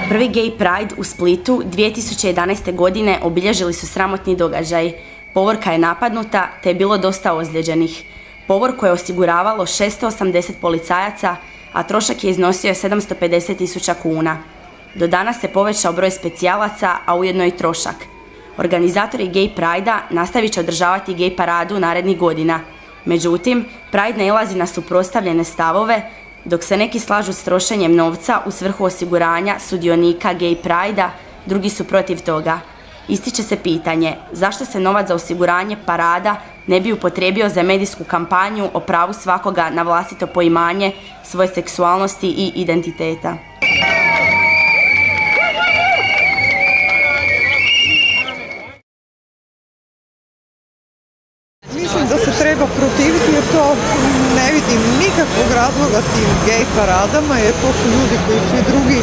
Prvi Gay Pride u Splitu 2011. godine obilježili su sramotni događaj. Povorka je napadnuta te je bilo dosta ozlijeđenih. Povorku je osiguravalo 680 policajaca, a trošak je iznosio 750.000 kuna. Do danas se povećao broj specijalaca, a ujedno i trošak. Organizatori Gay Pride-a nastavit će održavati gay paradu narednih godina. Međutim, Pride nailazi na suprotstavljene stavove, dok se neki slažu s trošenjem novca u svrhu osiguranja sudionika Gay Pride-a, drugi su protiv toga. Ističe se pitanje zašto se novac za osiguranje parada ne bi upotrijebio za medijsku kampanju o pravu svakoga na vlastito poimanje svoje seksualnosti i identiteta. Mislim da se treba protiviti jer to ne vidim nikakvog razloga tim gej paradama jer to su ljudi koji svi drugi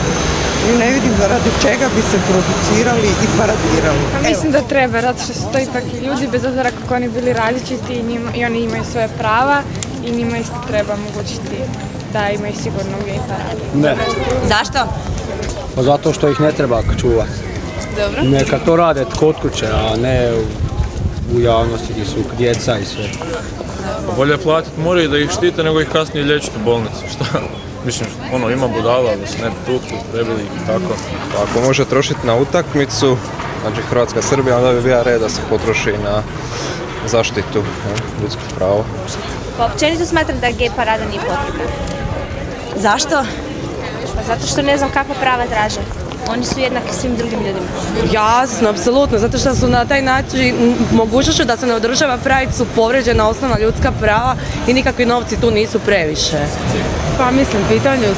i ne vidim radi čega bi se producirali i paradirali. Mislim da treba, zato što su to ipak i ljudi, bez obzira kako oni bili različiti i oni imaju svoje prava i njima isto treba omogućiti da imaju sigurno gej paradu. Ne. Zašto? Pa zato što ih ne treba čuvati. Dobro. Neka to rade kod kuće, a ne u javnosti gdje su djeca i sve. Bolje platiti moraju da ih štite nego ih kasnije liječiti u bolnici. Šta? Mislim, ima budala da se ne tuknu, prebili ih i tako. Ako može trošiti na utakmicu, znači Hrvatska-Srbija, onda bi bio red da se potroši na zaštitu ljudskih prava. Pa općenito smatram da gej parada nije potrebna. Zašto? Pa zato što ne znam kakva prava traže. Oni su jednaki svim drugim ljudima. Jasno, apsolutno, zato što su na taj način mogućnošću da se ne održava Pride su povrijeđena osnovna ljudska prava i nikakvi novci tu nisu previše. Pa mislim, pitanje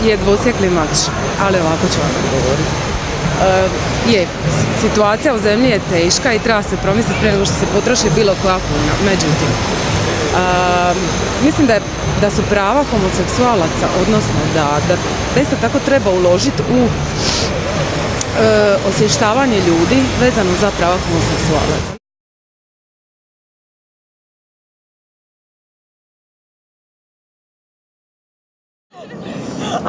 je dvosjekli mač, ali ovako ću vam odgovoriti. Situacija u zemlji je teška i treba se promisliti prije nego što se potroši bilo koja kuna. Međutim, mislim da su prava homoseksualaca, odnosno da isto tako treba uložiti u osvještavanje ljudi vezano za prava homoseksualaca.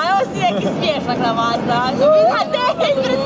Ajmo si neki smiješak na vas, da? Ne, ispred